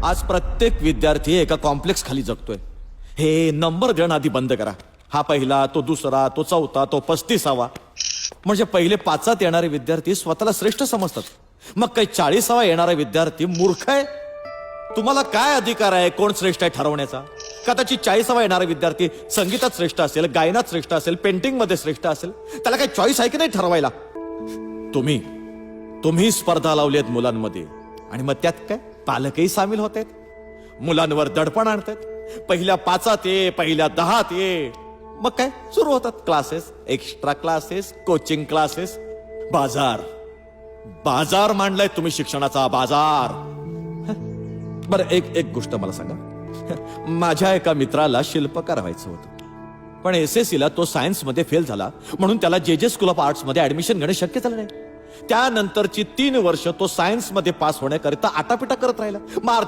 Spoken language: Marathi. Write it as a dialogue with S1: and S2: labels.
S1: आज प्रत्येक विद्यार्थी एका कॉम्प्लेक्स खाली जगतोय. हे नंबर देणं आधी बंद करा. हा पहिला, तो दुसरा, तो चौथा, तो 35वा. म्हणजे पहिले 5 येणारे विद्यार्थी स्वतःला श्रेष्ठ समजतात. मग काही 40वा येणारा विद्यार्थी मूर्ख आहे. तुम्हाला काय अधिकार आहे कोण श्रेष्ठ आहे ठरवण्याचा? कदाचित 40वा येणारा विद्यार्थी संगीतात श्रेष्ठ असेल, गायनात श्रेष्ठ असेल, पेंटिंग मध्ये श्रेष्ठ असेल. त्याला काही चॉईस आहे की नाही ठरवायला? तुम्ही स्पर्धा लावली आहेत मुलांमध्ये आणि मग त्यात काय पालकही सामील होत आहेत. मुलांवर दडपण आणतात. पहिल्या 5 ये, पहिल्या 10 ये. मग काय सुरू होतात classes, extra classes, coaching classes. बाजार मांडलाय तुम्ही, शिक्षणाचा बाजार. बरं एक गोष्ट मला सांगा. माझ्या एका मित्राला शिल्पकार व्हायचं होतं, पण SSC ला तो सायन्स मध्ये फेल झाला म्हणून त्याला JJ स्कूल ऑफ आर्ट्स मध्ये ऍडमिशन घेणं शक्य झालं नाही. त्यानंतरची 3 वर्ष तो सायन्स मध्ये पास होण्याकरिता आटापिटा करत राहिला. मार्च